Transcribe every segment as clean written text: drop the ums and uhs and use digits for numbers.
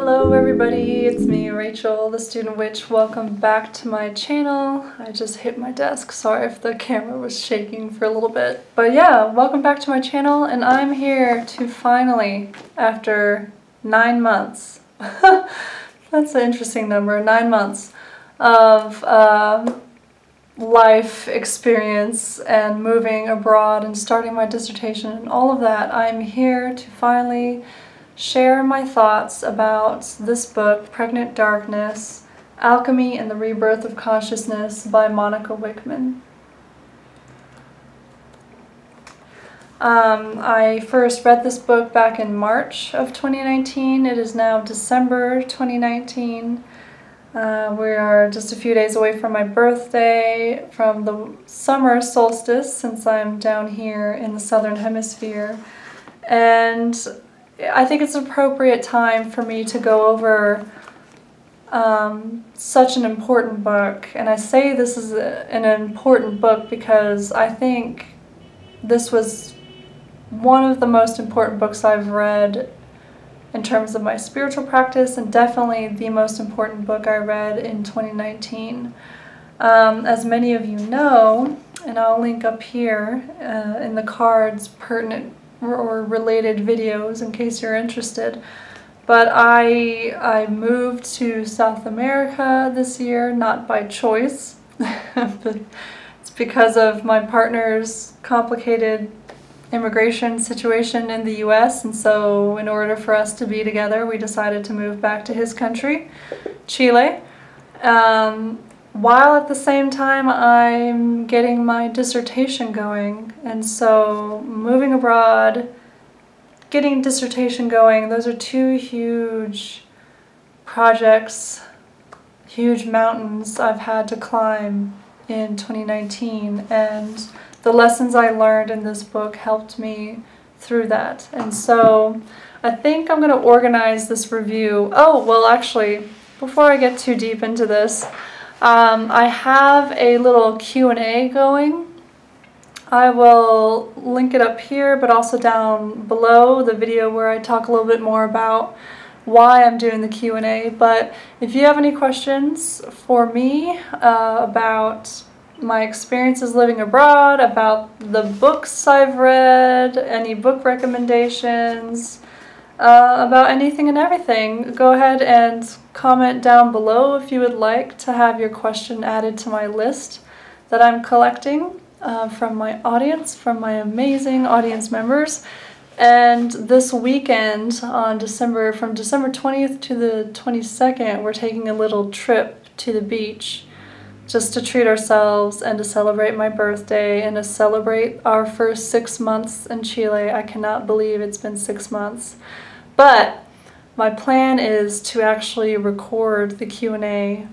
Hello everybody, it's me, Rachel, the Student Witch. Welcome back to my channel. I just hit my desk, sorry if the camera was shaking for a little bit. But yeah, welcome back to my channel, and I'm here to finally, after 9 months, that's an interesting number, 9 months of life experience and moving abroad and starting my dissertation and all of that, I'm here to finally share my thoughts about this book, Pregnant Darkness, Alchemy and the Rebirth of Consciousness by Monika Wikman. I first read this book back in March of 2019. It is now December 2019. We are just a few days away from my birthday, from the summer solstice, since I'm down here in the southern hemisphere. And I think it's an appropriate time for me to go over such an important book. And I say this is an important book because I think this was one of the most important books I've read in terms of my spiritual practice, and definitely the most important book I read in 2019. As many of you know, and I'll link up here in the cards pertinent or related videos in case you're interested, but I moved to South America this year, not by choice, but it's because of my partner's complicated immigration situation in the US, and so in order for us to be together we decided to move back to his country, Chile, while at the same time I'm getting my dissertation going. And so moving abroad, getting dissertation going, those are two huge projects, huge mountains I've had to climb in 2019, and the lessons I learned in this book helped me through that. And so I think I'm going to organize this review. Oh, well, actually, before I get too deep into this, I have a little Q&A going. I will link it up here, but also down below the video where I talk a little bit more about why I'm doing the Q&A. But if you have any questions for me about my experiences living abroad, about the books I've read, any book recommendations, about anything and everything, go ahead and comment down below if you would like to have your question added to my list that I'm collecting from my audience, from my amazing audience members. And this weekend on from December 20th to the 22nd, we're taking a little trip to the beach just to treat ourselves and to celebrate my birthday and to celebrate our first 6 months in Chile. I cannot believe it's been 6 months. But my plan is to actually record the Q&A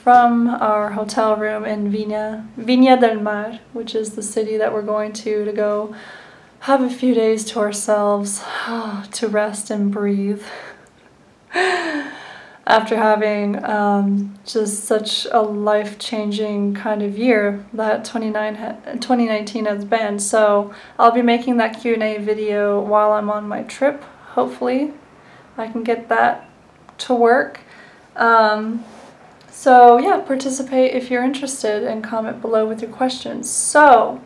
from our hotel room in Viña del Mar, which is the city that we're going to go have a few days to ourselves, to rest and breathe. After having just such a life-changing kind of year that 2019 has been. So I'll be making that Q&A video while I'm on my trip. Hopefully I can get that to work. So yeah, participate if you're interested and comment below with your questions. So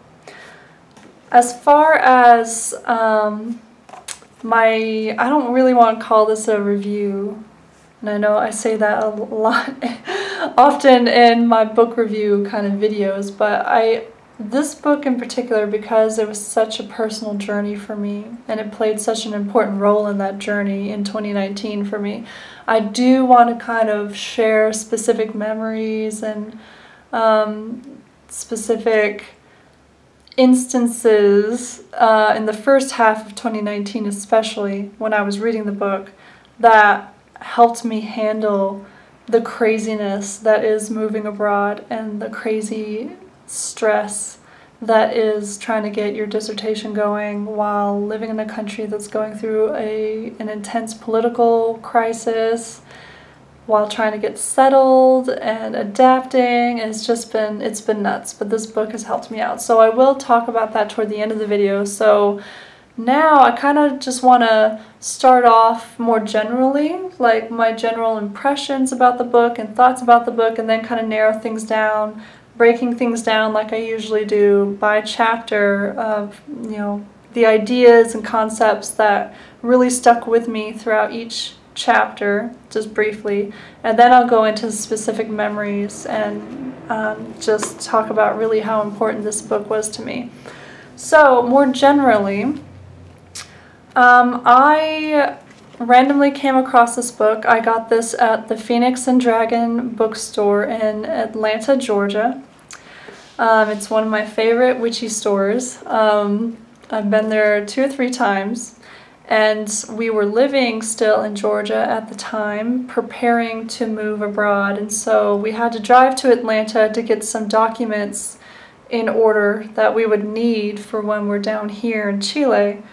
as far as I don't really want to call this a review, and I know I say that a lot often in my book review kind of videos, but this book in particular, because it was such a personal journey for me and it played such an important role in that journey in 2019 for me, I do want to kind of share specific memories and specific instances in the first half of 2019, especially when I was reading the book, that helped me handle the craziness that is moving abroad and the crazy stress that is trying to get your dissertation going while living in a country that's going through an intense political crisis, while trying to get settled and adapting. It's been nuts, but this book has helped me out. So I will talk about that toward the end of the video. So now I kind of just want to start off more generally, like my general impressions about the book and thoughts about the book, and then kind of narrow things down, breaking things down like I usually do by chapter of, you know, the ideas and concepts that really stuck with me throughout each chapter, just briefly, and then I'll go into specific memories and just talk about really how important this book was to me. So, more generally, I randomly came across this book. I got this at the Phoenix and Dragon bookstore in Atlanta, Georgia. It's one of my favorite witchy stores. I've been there 2 or 3 times, and we were living still in Georgia at the time, preparing to move abroad, and so we had to drive to Atlanta to get some documents in order that we would need for when we're down here in Chile.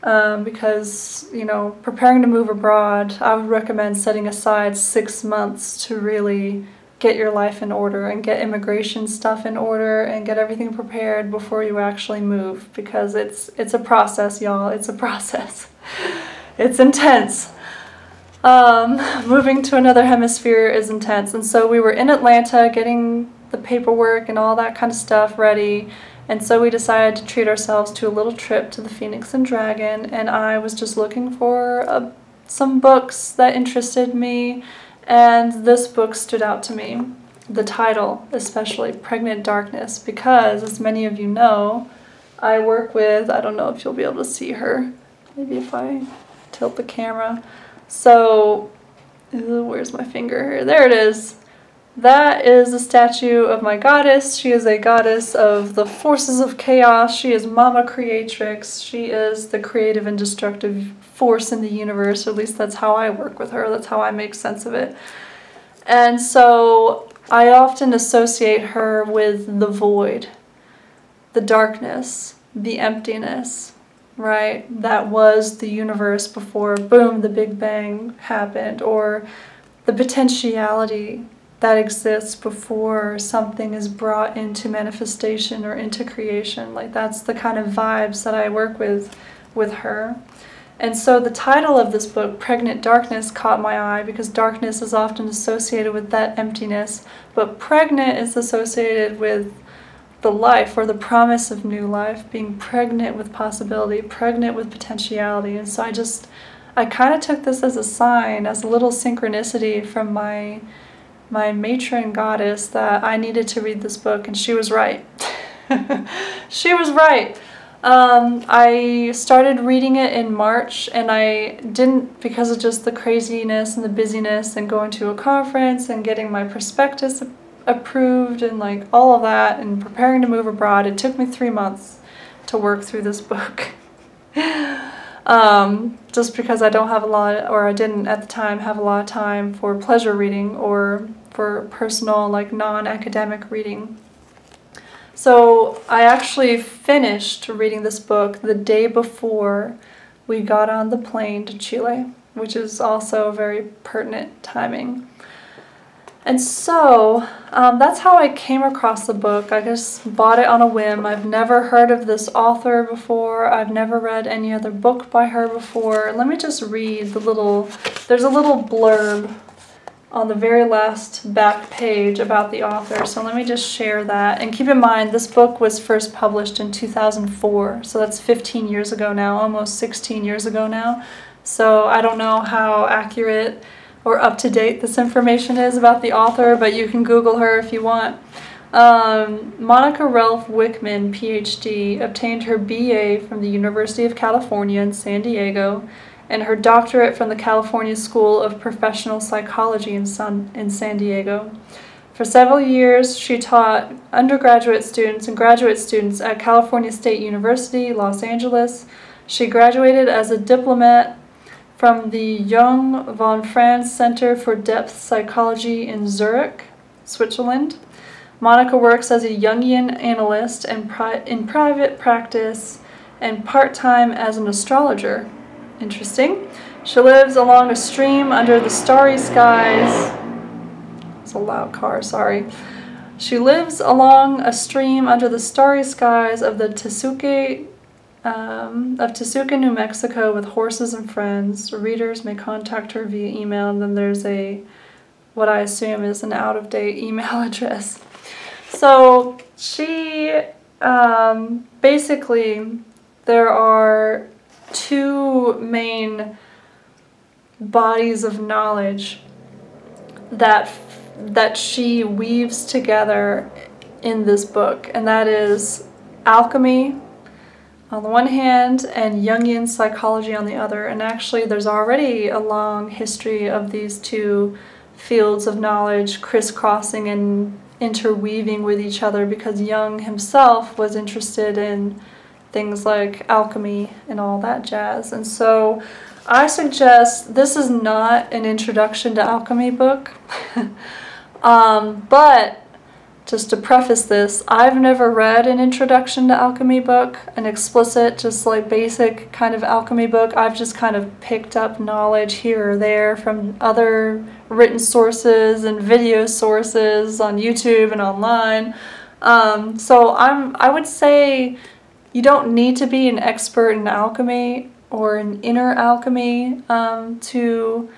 Because, you know, preparing to move abroad, I would recommend setting aside 6 months to really get your life in order and get immigration stuff in order and get everything prepared before you actually move, because it's a process, y'all. It's a process. It's intense. Moving to another hemisphere is intense, and so we were in Atlanta getting the paperwork and all that kind of stuff ready, and so we decided to treat ourselves to a little trip to the Phoenix and Dragon, and I was just looking for some books that interested me, and this book stood out to me. The title, especially, Pregnant Darkness, because, as many of you know, I work with, I don't know if you'll be able to see her, maybe if I tilt the camera. So, where's my finger here? There it is. That is a statue of my goddess. She is a goddess of the forces of chaos. She is Mama Creatrix. She is the creative and destructive force in the universe. At least that's how I work with her. That's how I make sense of it. And so I often associate her with the void, the darkness, the emptiness, right? That was the universe before, boom, the Big Bang happened, or the potentiality that exists before something is brought into manifestation or into creation. Like, that's the kind of vibes that I work with her. And so the title of this book, Pregnant Darkness, caught my eye because darkness is often associated with that emptiness, but pregnant is associated with the life or the promise of new life, being pregnant with possibility, pregnant with potentiality. And so I kind of took this as a sign, as a little synchronicity from my matron goddess, that I needed to read this book, and she was right. She was right. I started reading it in March, and I didn't, because of just the craziness and the busyness and going to a conference and getting my prospectus approved and like all of that and preparing to move abroad. It took me 3 months to work through this book. Just because I don't have a lot, or I didn't at the time have a lot of time for pleasure reading or for personal, like, non-academic reading. So I actually finished reading this book the day before we got on the plane to Chile, which is also very pertinent timing. And so that's how I came across the book. I just bought it on a whim. I've never heard of this author before. I've never read any other book by her before. Let me just read there's a little blurb on the very last back page about the author. So let me just share that. And keep in mind, this book was first published in 2004. So that's 15 years ago now, almost 16 years ago now. So I don't know how accurate or up-to-date this information is about the author, but you can Google her if you want. Monika Wikman, PhD, obtained her BA from the University of California in San Diego and her doctorate from the California School of Professional Psychology in San Diego. For several years, she taught undergraduate students and graduate students at California State University, Los Angeles. She graduated as a diplomat from the Jung von Franz Center for Depth Psychology in Zurich, Switzerland. Monika works as a Jungian analyst and in private practice and part-time as an astrologer. Interesting. She lives along a stream under the starry skies. It's a loud car, sorry. She lives along a stream under the starry skies of the Tsuke of Tesuque, New Mexico with horses and friends. Readers may contact her via email, and then there's what I assume is an out-of-date email address. So she, basically, there are two main bodies of knowledge that she weaves together in this book, and that is alchemy on the one hand and Jungian psychology on the other. And actually there's already a long history of these two fields of knowledge crisscrossing and interweaving with each other, because Jung himself was interested in things like alchemy and all that jazz. And so I suggest, this is not an introduction to alchemy book, but just to preface this, I've never read an introduction to alchemy book, an explicit, just like basic kind of alchemy book. I've just kind of picked up knowledge here or there from other written sources and video sources on YouTube and online. So I would say you don't need to be an expert in alchemy or an inner alchemy to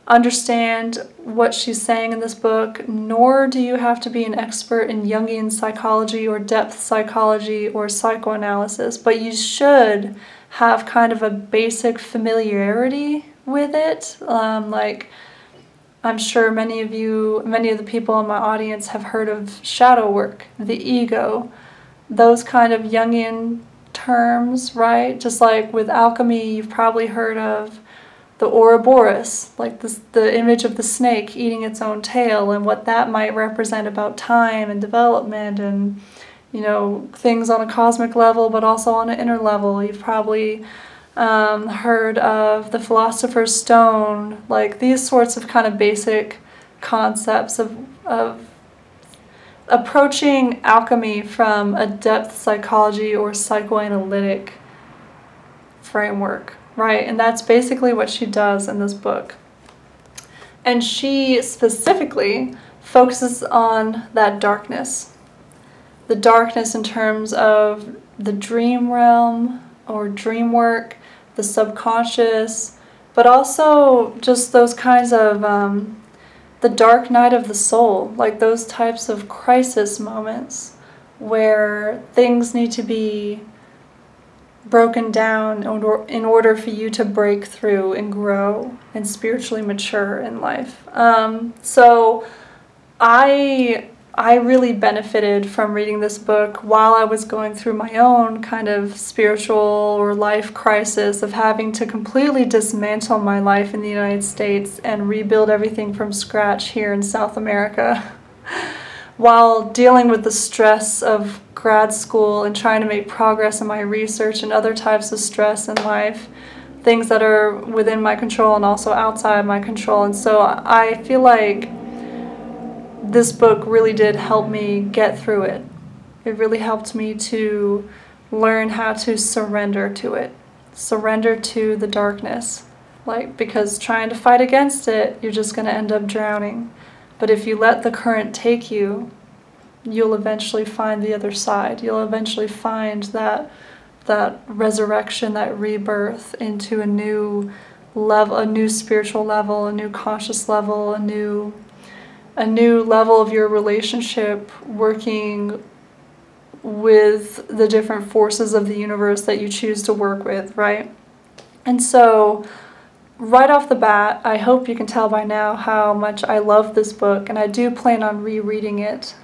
understand what she's saying in this book, nor do you have to be an expert in Jungian psychology or depth psychology or psychoanalysis, but you should have kind of a basic familiarity with it. Like, I'm sure many of the people in my audience have heard of shadow work, the ego, those kind of Jungian terms, right? Just like with alchemy, you've probably heard of the Ouroboros, like the image of the snake eating its own tail, and what that might represent about time and development and, you know, things on a cosmic level, but also on an inner level. You've probably heard of the Philosopher's Stone, like these sorts of kind of basic concepts of approaching alchemy from a depth psychology or psychoanalytic framework, right? And that's basically what she does in this book. And she specifically focuses on that darkness. The darkness in terms of the dream realm or dream work, the subconscious, but also just those kinds of the dark night of the soul, like those types of crisis moments where things need to be broken down in order for you to break through and grow and spiritually mature in life. So I really benefited from reading this book while I was going through my own kind of spiritual or life crisis of having to completely dismantle my life in the United States and rebuild everything from scratch here in South America, while dealing with the stress of grad school and trying to make progress in my research and other types of stress in life, things that are within my control and also outside my control. And so I feel like this book really did help me get through it. It really helped me to learn how to surrender to it, surrender to the darkness. Like, because trying to fight against it, you're just going to end up drowning. But if you let the current take you, you'll eventually find the other side. You'll eventually find that resurrection, that rebirth into a new level, a new spiritual level, a new conscious level, a new level of your relationship, working with the different forces of the universe that you choose to work with, right? And so right off the bat, I hope you can tell by now how much I love this book, and I do plan on rereading it,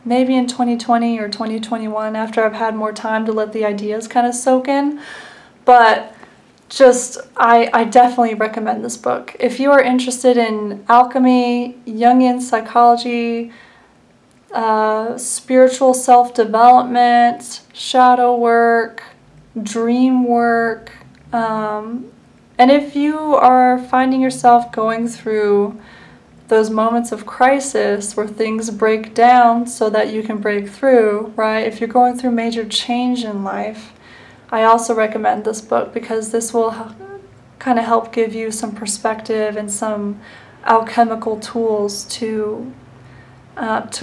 maybe in 2020 or 2021 after I've had more time to let the ideas kind of soak in. But just, I definitely recommend this book. If you are interested in alchemy, Jungian psychology, spiritual self-development, shadow work, dream work, and if you are finding yourself going through those moments of crisis where things break down so that you can break through, right? If you're going through major change in life, I also recommend this book, because this will kind of help give you some perspective and some alchemical tools to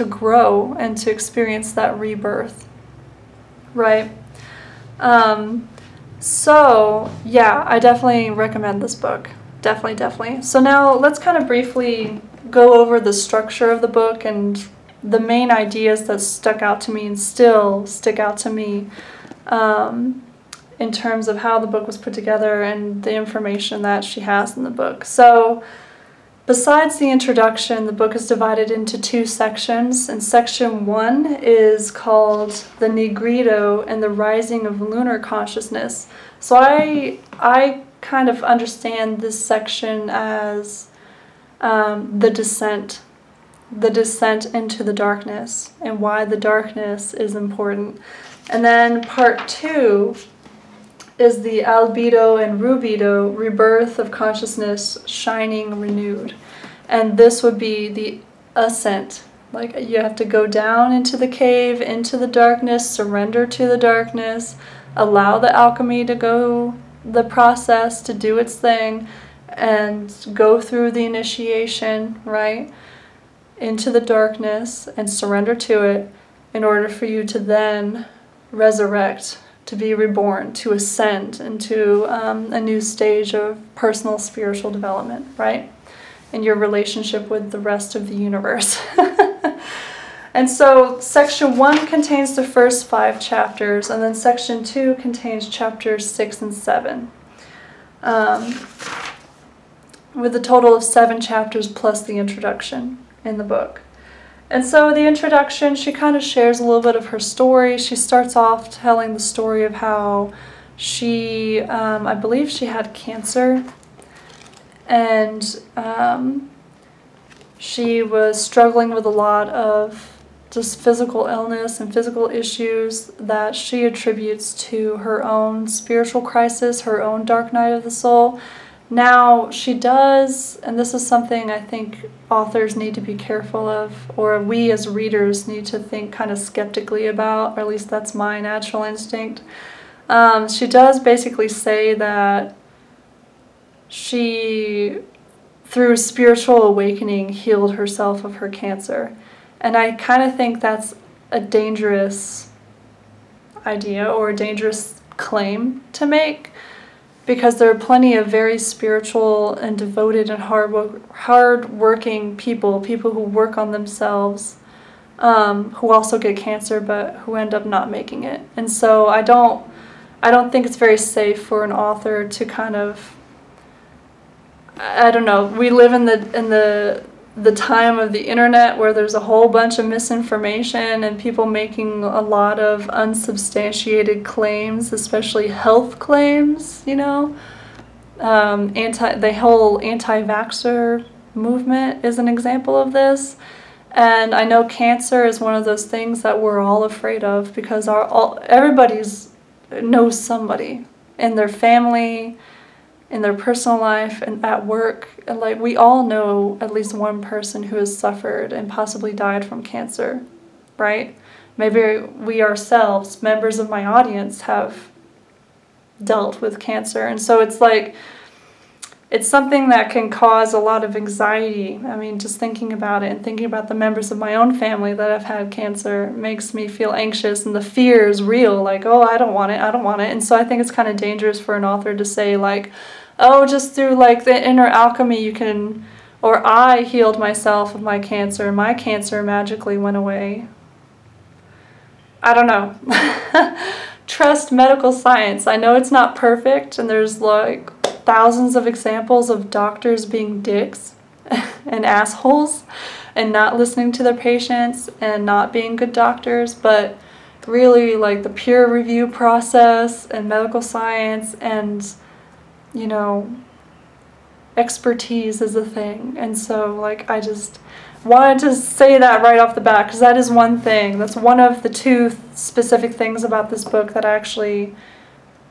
grow and to experience that rebirth, right? So yeah, I definitely recommend this book. Definitely. So now let's kind of briefly go over the structure of the book and the main ideas that stuck out to me and still stick out to me in terms of how the book was put together and the information that she has in the book. So besides the introduction, the book is divided into 2 sections, and section 1 is called The Negrito and the Rising of Lunar Consciousness. So I kind of understand this section as the descent into the darkness and why the darkness is important. And then part 2 is the albedo and rubedo, rebirth of consciousness, shining renewed. And this would be the ascent. Like, you have to go down into the cave, into the darkness, surrender to the darkness, allow the alchemy to go the process, to do its thing, and go through the initiation, right, into the darkness and surrender to it in order for you to then resurrect, to be reborn, to ascend into a new stage of personal spiritual development, right, in your relationship with the rest of the universe. And so section 1 contains the first 5 chapters, and then section 2 contains chapters 6 and 7, with a total of 7 chapters plus the introduction in the book. And so the introduction, she kind of shares a little bit of her story. She starts off telling the story of how she, I believe she had cancer, and she was struggling with a lot of just physical illness and physical issues that she attributes to her own spiritual crisis, her own dark night of the soul. Now, she does, and this is something I think authors need to be careful of, or we as readers need to think kind of skeptically about, or at least that's my natural instinct. She does basically say that she, through spiritual awakening, healed herself of her cancer. And I kind of think that's a dangerous idea or a dangerous claim to make, because there are plenty of very spiritual and devoted and hard-working people who work on themselves, who also get cancer but who end up not making it. And so I don't think it's very safe for an author to kind of, I don't know, we live in the time of the internet where there's a whole bunch of misinformation and people making a lot of unsubstantiated claims, especially health claims, you know. The whole anti-vaxxer movement is an example of this. And I know cancer is one of those things that we're all afraid of, because everybody knows somebody in their family, in their personal life, and at work. And like, we all know at least one person who has suffered and possibly died from cancer, right? Maybe we ourselves, members of my audience, have dealt with cancer. And so it's like, it's something that can cause a lot of anxiety. I mean, just thinking about it and thinking about the members of my own family that have had cancer makes me feel anxious, and the fear is real, like, oh, I don't want it. And so I think it's kind of dangerous for an author to say, like, oh, just through like the inner alchemy you can, or I healed myself of my cancer, and my cancer magically went away. I don't know. Trust medical science. I know it's not perfect, and there's like thousands of examples of doctors being dicks and assholes and not listening to their patients and not being good doctors, but really, like, the peer review process and medical science and, you know, expertise is a thing. And so, like, I just wanted to say that right off the bat, because that is one thing. That's one of the 2 specific things about this book that I actually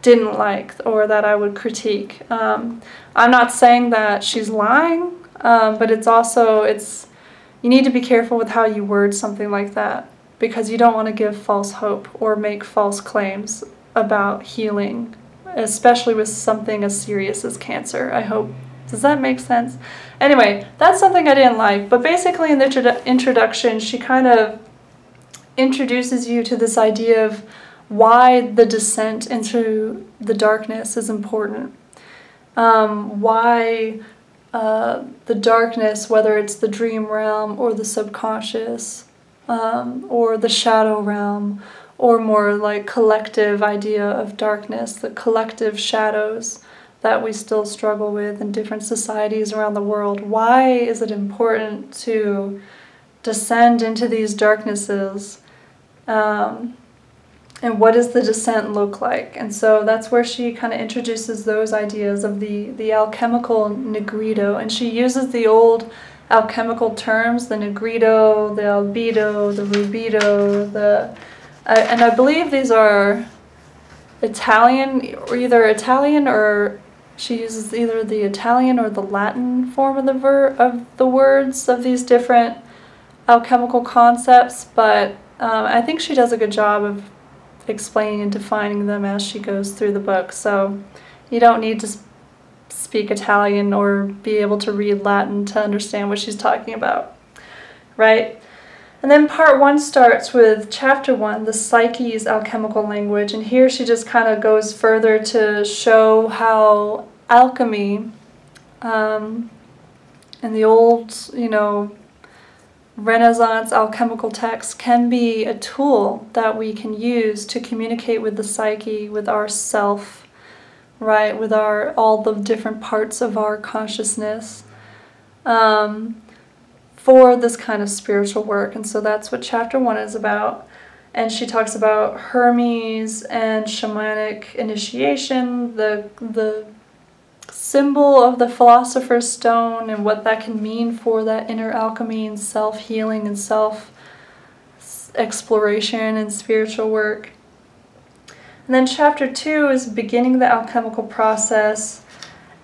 didn't like, or that I would critique. I'm not saying that she's lying, but it's also, you need to be careful with how you word something like that, because you don't want to give false hope or make false claims about healing, especially with something as serious as cancer. I hope. Does that make sense? Anyway, that's something I didn't like. But basically in the introduction, she kind of introduces you to this idea of why the descent into the darkness is important. Why the darkness, whether it's the dream realm or the subconscious, or the shadow realm, or more like collective idea of darkness, the collective shadows that we still struggle with in different societies around the world. Why is it important to descend into these darknesses? And what does the descent look like? And so that's where she kind of introduces those ideas of the alchemical negrito. And she uses the old alchemical terms, the negrito, the albedo, the rubido, and I believe these are Italian, or either Italian, or she uses either the Italian or the Latin form of the words of these different alchemical concepts, but I think she does a good job of explaining and defining them as she goes through the book. So you don't need to speak Italian or be able to read Latin to understand what she's talking about, right? And then part 1 starts with chapter 1, the Psyche's alchemical language, and here she just kind of goes further to show how alchemy, in the old, Renaissance alchemical texts, can be a tool that we can use to communicate with the psyche, with our self, right, with all the different parts of our consciousness, for this kind of spiritual work. And so that's what chapter 1 is about. And she talks about Hermes and shamanic initiation, the symbol of the Philosopher's Stone, and what that can mean for that inner alchemy and self-healing and self-exploration and spiritual work. And then chapter 2 is beginning the alchemical process.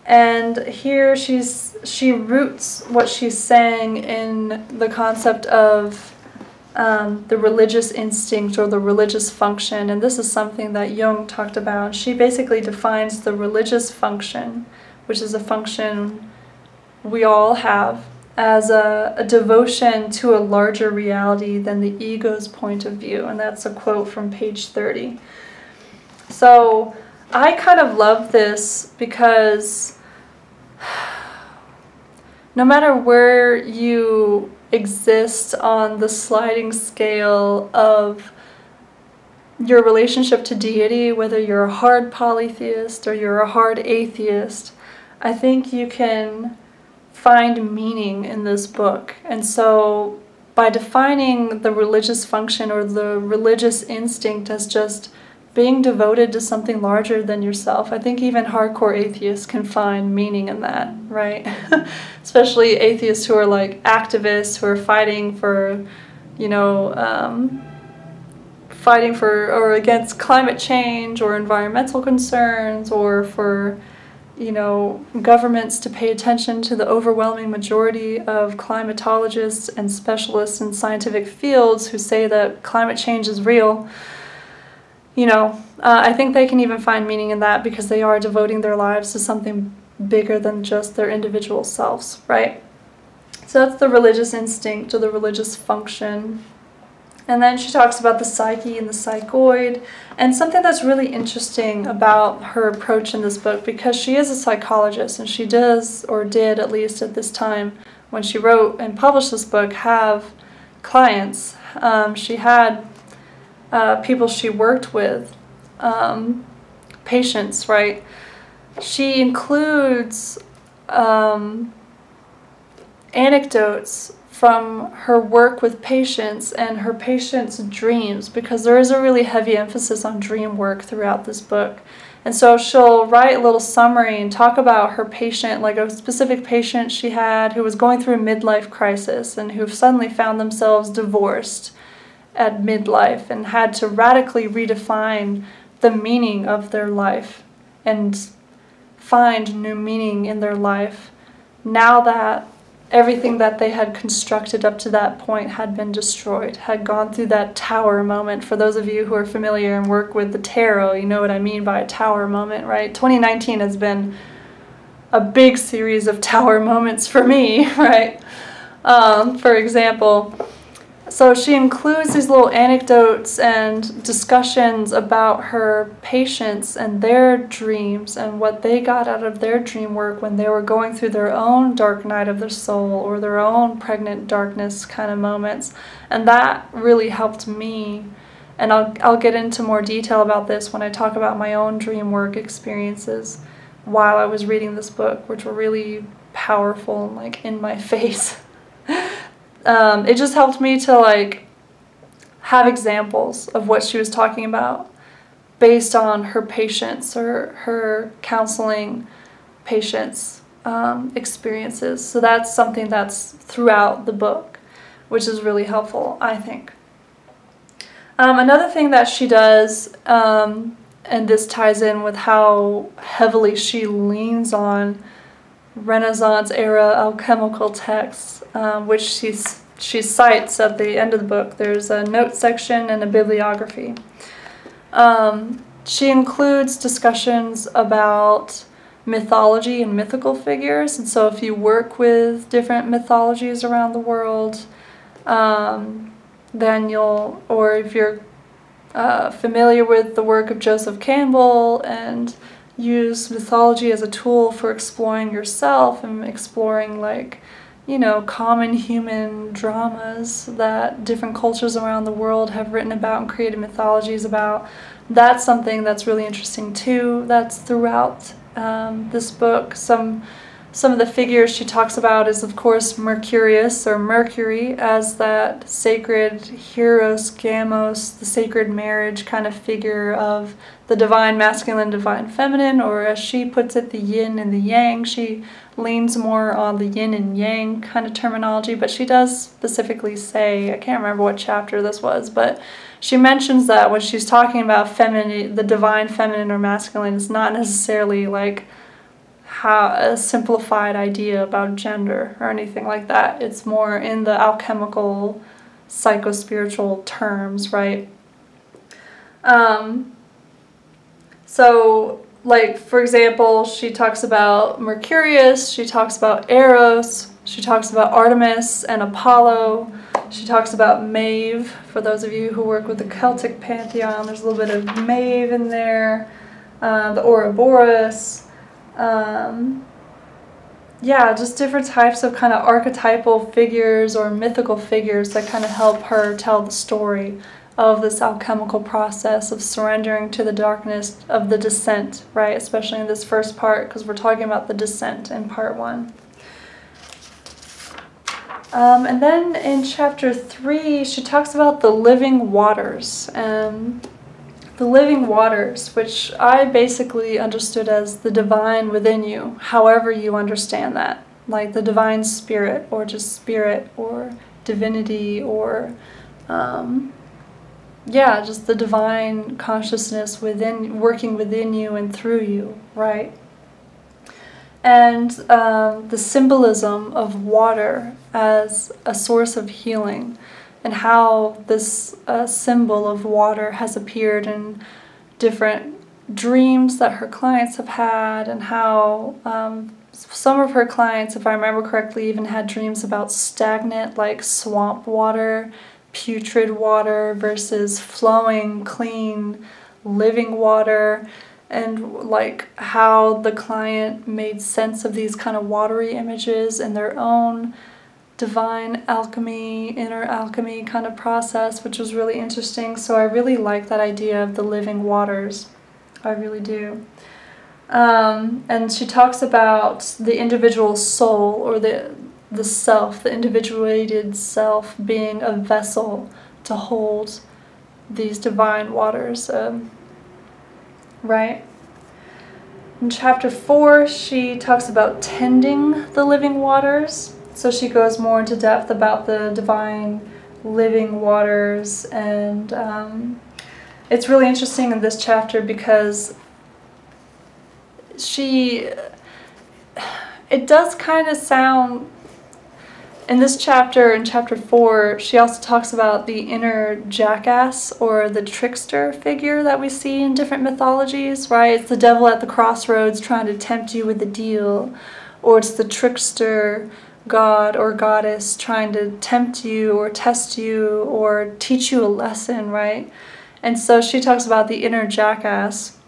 And here she roots what she's saying in the concept of the religious instinct or the religious function. And this is something that Jung talked about. She basically defines the religious function, which is a function we all have, as a devotion to a larger reality than the ego's point of view. And that's a quote from page 30. So I kind of love this because no matter where you exist on the sliding scale of your relationship to deity, whether you're a hard polytheist or you're a hard atheist, I think you can find meaning in this book. And so by defining the religious function or the religious instinct as just being devoted to something larger than yourself, I think even hardcore atheists can find meaning in that, right? Especially atheists who are like activists, who are fighting for, fighting for or against climate change or environmental concerns, or for, governments to pay attention to the overwhelming majority of climatologists and specialists in scientific fields who say that climate change is real. I think they can even find meaning in that because they are devoting their lives to something bigger than just their individual selves, right? So that's the religious instinct or the religious function. And then she talks about the psyche and the psychoid, and something that's really interesting about her approach in this book, because she is a psychologist, and she does, or did at least at this time when she wrote and published this book, have clients. She had people she worked with, patients, right? She includes anecdotes from her work with patients and her patients' dreams, because there is a really heavy emphasis on dream work throughout this book. And so she'll write a little summary and talk about her patient, like a specific patient she had who was going through a midlife crisis and who suddenly found themselves divorced at midlife and had to radically redefine the meaning of their life and find new meaning in their life now that everything that they had constructed up to that point had been destroyed, had gone through that tower moment. For those of you who are familiar and work with the tarot, you know what I mean by a tower moment, right? 2019 has been a big series of tower moments for me, right? For example, So she includes these little anecdotes and discussions about her patients and their dreams and what they got out of their dream work when they were going through their own dark night of their soul or their own pregnant darkness kind of moments. And that really helped me. And I'll get into more detail about this when I talk about my own dream work experiences while I was reading this book, which were really powerful and like in my face. It just helped me to like have examples of what she was talking about based on her patients or her counseling patients' experiences. So that's something that's throughout the book, which is really helpful, I think. Another thing that she does, and this ties in with how heavily she leans on Renaissance era alchemical texts, which she cites at the end of the book. There's a note section and a bibliography. She includes discussions about mythology and mythical figures, and so if you work with different mythologies around the world, then you'll, or if you're familiar with the work of Joseph Campbell and use mythology as a tool for exploring yourself and exploring, like, you know, common human dramas that different cultures around the world have written about and created mythologies about. That's something that's really interesting too. That's throughout this book. Some of the figures she talks about is, of course, Mercurius, or Mercury, as that sacred Hieros Gamos, the sacred marriage kind of figure of the divine masculine, divine feminine, or as she puts it, the yin and the yang. She leans more on the yin and yang kind of terminology, but she does specifically say, I can't remember what chapter this was, but she mentions that when she's talking about feminine, the divine feminine or masculine, it's not necessarily like a simplified idea about gender or anything like that. It's more in the alchemical, psycho-spiritual terms, right? So, like, for example, she talks about Mercurius, she talks about Eros, she talks about Artemis and Apollo, she talks about Maeve. For those of you who work with the Celtic pantheon, there's a little bit of Maeve in there, the Ouroboros. Yeah, just different types of kind of archetypal figures or mythical figures that kind of help her tell the story of this alchemical process of surrendering to the darkness of the descent, right? Especially in this first part, because we're talking about the descent in part 1. And then in chapter 3, she talks about the living waters. The living waters, which I basically understood as the divine within you, however you understand that. Like the divine spirit, or just spirit, or divinity, or yeah, just the divine consciousness within, working within you and through you, right? And the symbolism of water as a source of healing, and how this symbol of water has appeared in different dreams that her clients have had, and how some of her clients, if I remember correctly, even had dreams about stagnant, like swamp water, putrid water versus flowing, clean, living water, and like how the client made sense of these kind of watery images in their own divine alchemy, inner alchemy kind of process, which was really interesting. So I really like that idea of the living waters. I really do. And she talks about the individual soul, or the self, the individuated self, being a vessel to hold these divine waters, right? In chapter 4, she talks about tending the living waters. So she goes more into depth about the divine living waters, and it's really interesting in this chapter because it does kind of sound, in this chapter, in chapter 4, she also talks about the inner jackass, or the trickster figure that we see in different mythologies, right? It's the devil at the crossroads trying to tempt you with a deal, or it's the trickster god or goddess trying to tempt you or test you or teach you a lesson, right? And so she talks about the inner jackass.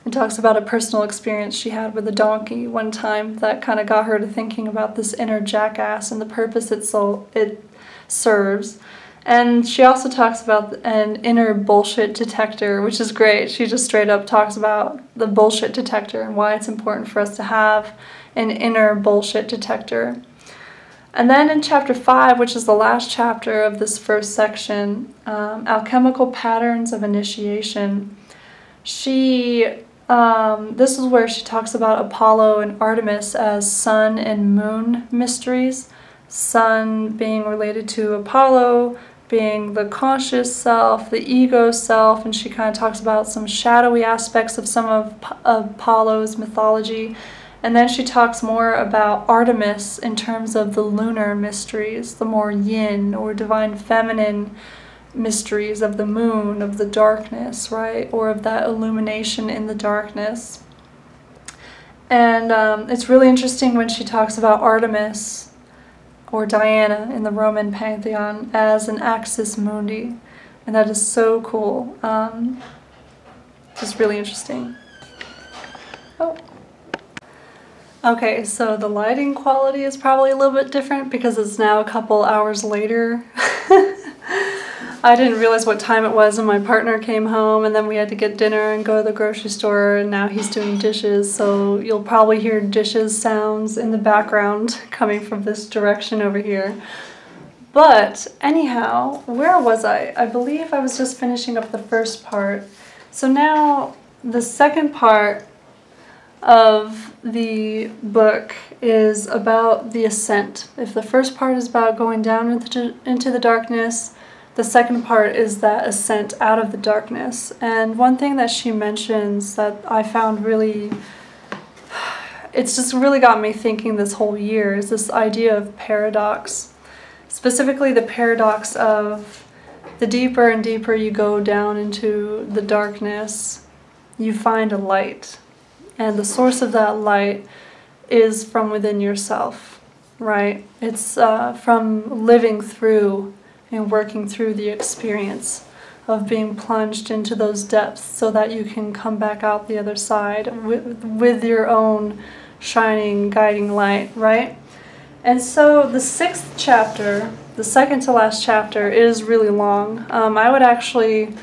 It talks about a personal experience she had with a donkey one time that kind of got her to thinking about this inner jackass and the purpose it serves. And she also talks about an inner bullshit detector, which is great. She just straight up talks about the bullshit detector and why it's important for us to have an inner bullshit detector. And then in chapter 5, which is the last chapter of this first section, Alchemical Patterns of Initiation, this is where she talks about Apollo and Artemis as sun and moon mysteries. Sun being related to Apollo, being the conscious self, the ego self, and she kind of talks about some shadowy aspects of some of Apollo's mythology. And then she talks more about Artemis in terms of the lunar mysteries, the more yin or divine feminine mysteries of the moon, of the darkness, right? Or of that illumination in the darkness. And it's really interesting when she talks about Artemis, or Diana in the Roman pantheon, as an axis mundi. And that is so cool. Just really interesting. Oh. Okay, so the lighting quality is probably a little bit different because it's now a couple hours later. I didn't realize what time it was when my partner came home, and then we had to get dinner and go to the grocery store, and now he's doing dishes, so you'll probably hear dishes sounds in the background coming from this direction over here. But anyhow, where was I? I believe I was just finishing up the first part. So now the second part of the book is about the ascent. If the first part is about going down into the darkness, the second part is that ascent out of the darkness. And one thing that she mentions that I found really, it's just really got me thinking this whole year, is this idea of paradox. Specifically the paradox of the deeper and deeper you go down into the darkness, you find a light. And the source of that light is from within yourself, right? It's from living through and working through the experience of being plunged into those depths so that you can come back out the other side with your own shining, guiding light, right? And so the 6th chapter, the second to last chapter, is really long. I would actually,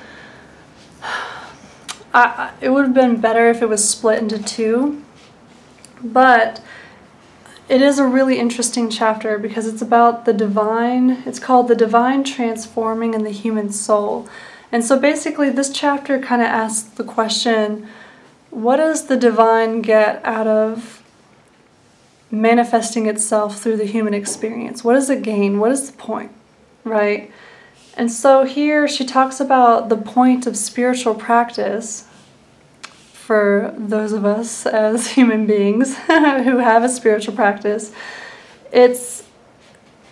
it would have been better if it was split into 2, but it is a really interesting chapter because it's about the divine. It's called The Divine Transforming in the Human Soul. And so basically this chapter kind of asks the question, what does the divine get out of manifesting itself through the human experience? What does it gain? What is the point, right? And so here she talks about the point of spiritual practice for those of us as human beings who have a spiritual practice. It's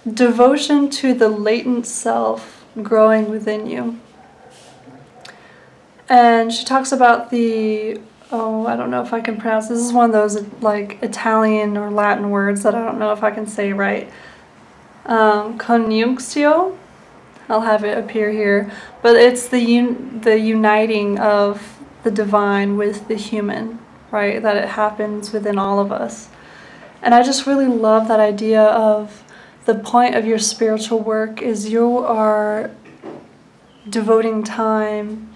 devotion to the latent self growing within you. And she talks about the, I don't know if I can pronounce, this is one of those like Italian or Latin words that I don't know if I can say right. Conjunctio, I'll have it appear here, but it's the uniting of the divine with the human, right? That it happens within all of us. And I just really love that idea of the point of your spiritual work is you are devoting time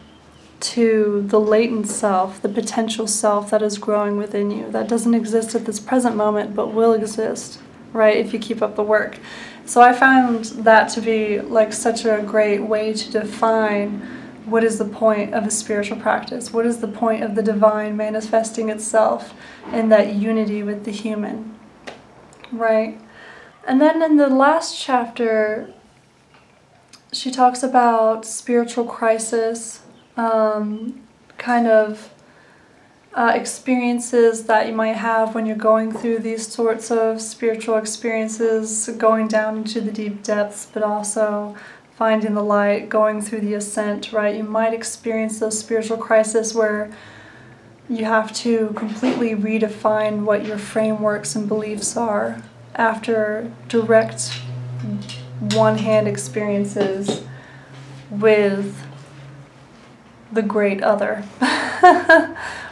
to the latent self, the potential self that is growing within you, that doesn't exist at this present moment but will exist, right, if you keep up the work. So I found that to be like such a great way to define what is the point of a spiritual practice? What is the point of the divine manifesting itself in that unity with the human, right? And then in the last chapter, she talks about spiritual crisis, kind of experiences that you might have when you're going through these sorts of spiritual experiences, going down into the deep depths, but also finding the light, going through the ascent, right? You might experience those spiritual crises where you have to completely redefine what your frameworks and beliefs are after direct one-hand experiences with the great other.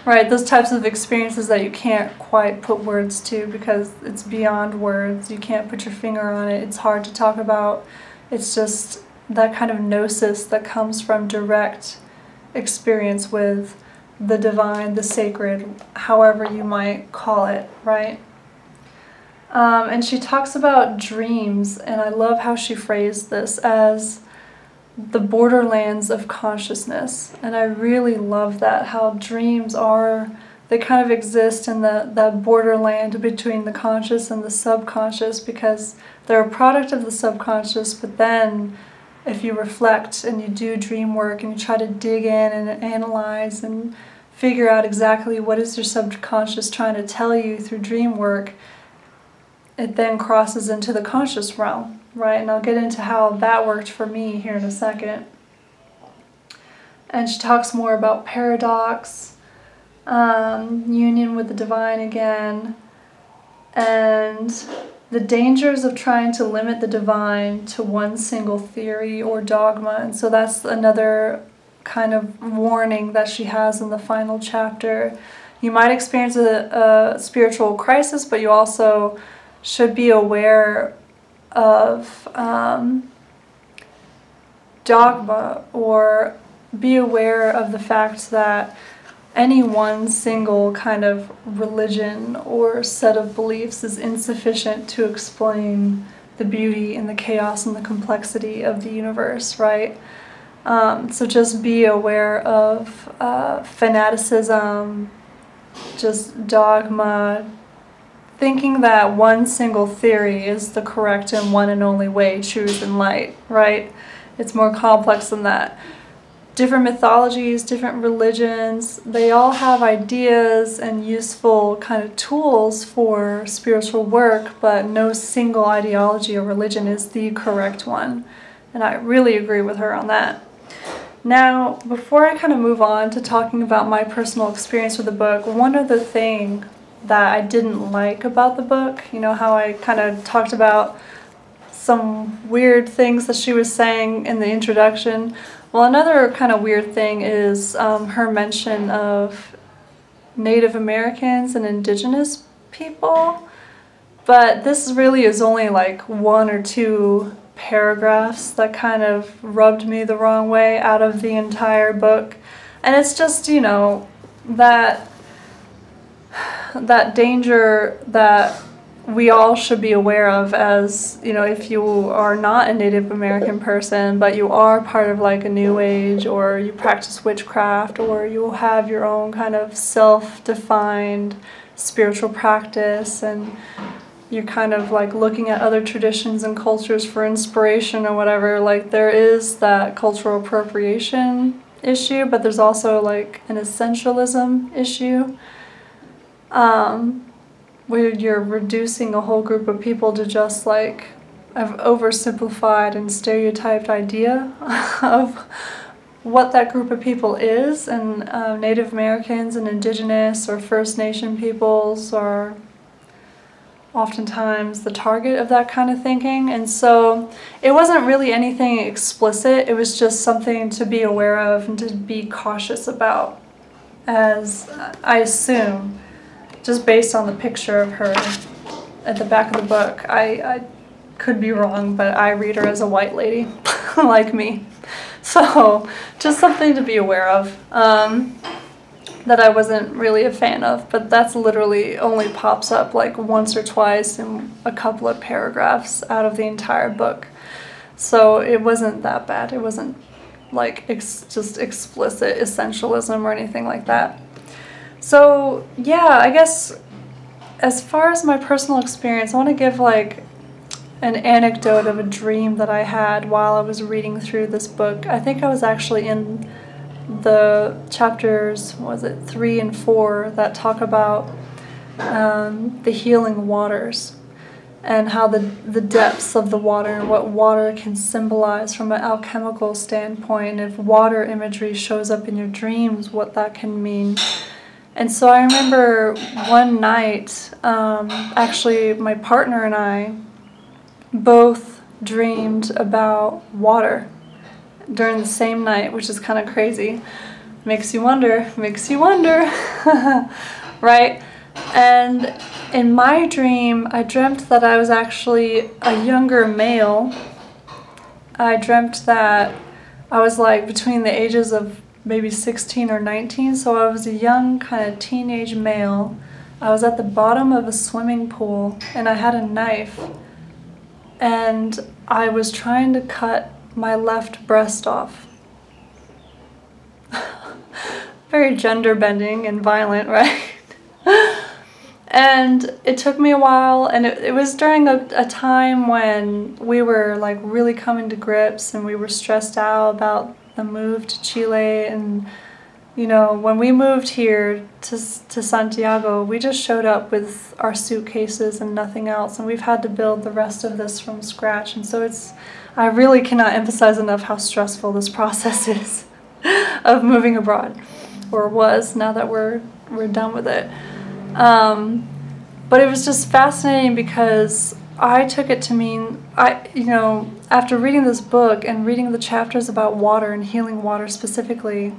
Right, those types of experiences that you can't quite put words to because it's beyond words. You can't put your finger on it. It's hard to talk about. It's just that kind of gnosis that comes from direct experience with the divine, the sacred, however you might call it, right? And she talks about dreams, and I love how she phrased this as the borderlands of consciousness. And I really love that, how dreams are, they kind of exist in that borderland between the conscious and the subconscious, because they're a product of the subconscious. But then if you reflect and you do dream work and you try to dig in and analyze and figure out exactly what is your subconscious trying to tell you through dream work, it then crosses into the conscious realm, right? And I'll get into how that worked for me here in a second. And she talks more about paradox, union with the divine again, and the dangers of trying to limit the divine to one single theory or dogma. And so that's another kind of warning that she has in the final chapter. You might experience a spiritual crisis, but you also should be aware of dogma, or be aware of the fact that any one single kind of religion or set of beliefs is insufficient to explain the beauty and the chaos and the complexity of the universe, right? So just be aware of fanaticism, just dogma, thinking that one single theory is the correct and one and only way, truth and light, right? It's more complex than that. Different mythologies, different religions, they all have ideas and useful kind of tools for spiritual work, but no single ideology or religion is the correct one. And I really agree with her on that. Now, before I kind of move on to talking about my personal experience with the book, one other thing that I didn't like about the book, you know how I kind of talked about some weird things that she was saying in the introduction? Well, another kind of weird thing is her mention of Native Americans and indigenous people, but this really is only like one or two paragraphs that kind of rubbed me the wrong way out of the entire book. And it's just, you know, that danger that we all should be aware of, as, you know, if you are not a Native American person, but you are part of like a new age, or you practice witchcraft, or you have your own kind of self-defined spiritual practice, and you're kind of like looking at other traditions and cultures for inspiration or whatever, like there is that cultural appropriation issue, but there's also like an essentialism issue. Where you're reducing a whole group of people to just like an oversimplified and stereotyped idea of what that group of people is, and Native Americans and indigenous or First Nation peoples are oftentimes the target of that kind of thinking. And so it wasn't really anything explicit, it was just something to be aware of and to be cautious about, as I assume, just based on the picture of her at the back of the book. I could be wrong, but I read her as a white lady, like me. So just something to be aware of, that I wasn't really a fan of, but that's literally only pops up like once or twice in a couple of paragraphs out of the entire book. So it wasn't that bad. It wasn't like just explicit essentialism or anything like that. So yeah, I guess as far as my personal experience, I want to give like an anecdote of a dream that I had while I was reading through this book. I think I was actually in the chapters, was it 3 and 4, that talk about the healing waters, and how the depths of the water and what water can symbolize from an alchemical standpoint. If water imagery shows up in your dreams, what that can mean. And so I remember one night, actually my partner and I both dreamed about water during the same night, which is kind of crazy. Makes you wonder, right? And in my dream, I dreamt that I was actually a younger male. I dreamt that I was like between the ages of maybe 16 or 19, so I was a young kind of teenage male. I was at the bottom of a swimming pool and I had a knife and I was trying to cut my left breast off. Very gender bending and violent, right? And it took me a while, and it was during a time when we were like really coming to grips and we were stressed out about the move to Chile. And you know, when we moved here to Santiago, we just showed up with our suitcases and nothing else, and we've had to build the rest of this from scratch. And so I really cannot emphasize enough how stressful this process is of moving abroad, or was, now that we're done with it. But it was just fascinating because I took it to mean, you know, after reading this book and reading the chapters about water and healing water specifically,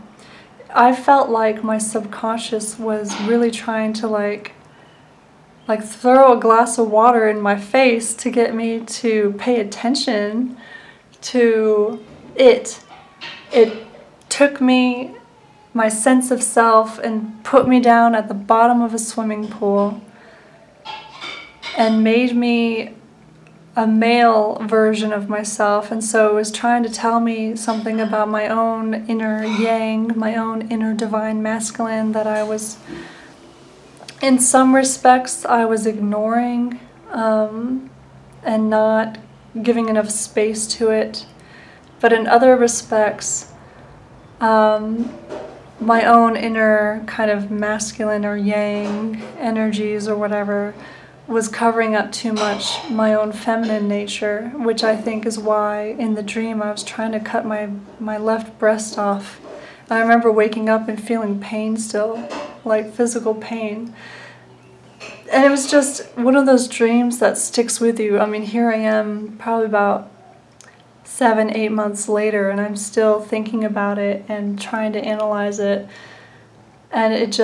I felt like my subconscious was really trying to like throw a glass of water in my face to get me to pay attention to it. It took me, my sense of self, and put me down at the bottom of a swimming pool and made me a male version of myself. And so it was trying to tell me something about my own inner yang, my own inner divine masculine that I was, in some respects, I was ignoring and not giving enough space to it. But in other respects, my own inner kind of masculine or yang energies or whatever was covering up too much my own feminine nature, which I think is why in the dream I was trying to cut my left breast off. And I remember waking up and feeling pain still, like physical pain. And it was just one of those dreams that sticks with you. I mean, here I am probably about 7-8 months later, and I'm still thinking about it and trying to analyze it. And it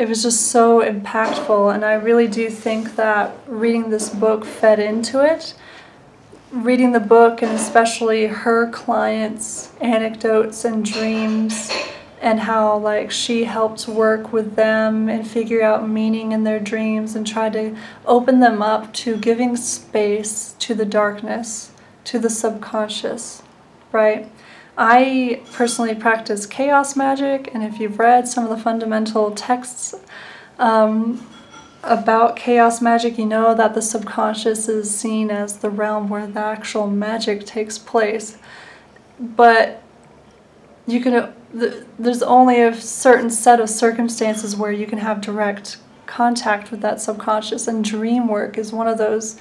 was just so impactful, and I really do think that reading this book fed into it. Reading the book, and especially her clients' anecdotes and dreams, and how like she helped work with them and figure out meaning in their dreams and try to open them up to giving space to the darkness, to the subconscious, right? I personally practice chaos magic, and if you've read some of the fundamental texts about chaos magic, you know that the subconscious is seen as the realm where the actual magic takes place. But you can, there's only a certain set of circumstances where you can have direct contact with that subconscious, and dream work is one of those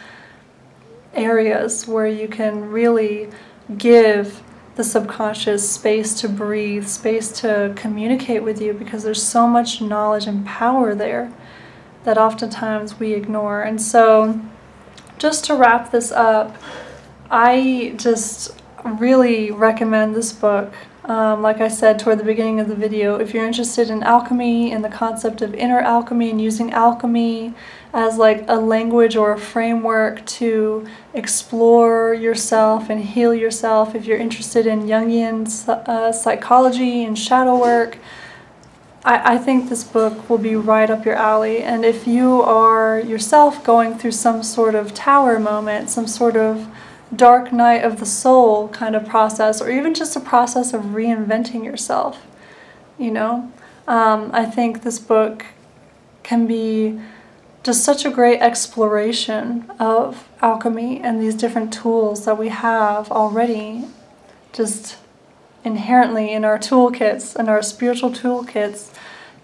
areas where you can really give the subconscious space to breathe, space to communicate with you, because there's so much knowledge and power there that oftentimes we ignore. And so, just to wrap this up, I just really recommend this book. Like I said toward the beginning of the video, if you're interested in alchemy and the concept of inner alchemy and using alchemy as like a language or a framework to explore yourself and heal yourself, if you're interested in Jungian psychology and shadow work, I think this book will be right up your alley. And if you are yourself going through some sort of tower moment, some sort of dark night of the soul kind of process, or even just a process of reinventing yourself, you know, I think this book can be just such a great exploration of alchemy and these different tools that we have already just inherently in our toolkits and our spiritual toolkits,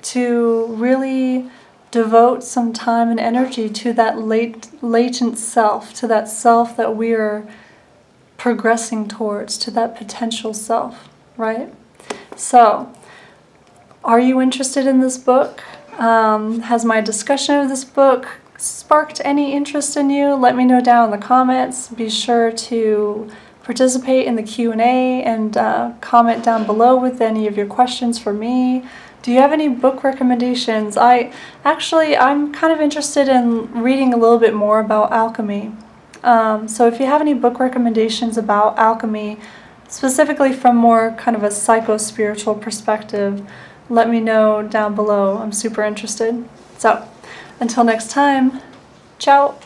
to really devote some time and energy to that latent self, to that self that we are progressing towards, to that potential self, right? So, Are you interested in this book? Has my discussion of this book sparked any interest in you? Let me know down in the comments. Be sure to participate in the Q&A and comment down below with any of your questions for me. Do you have any book recommendations? I'm kind of interested in reading a little bit more about alchemy. So if you have any book recommendations about alchemy, specifically from more kind of a psycho-spiritual perspective, let me know down below. I'm super interested. So, until next time, ciao!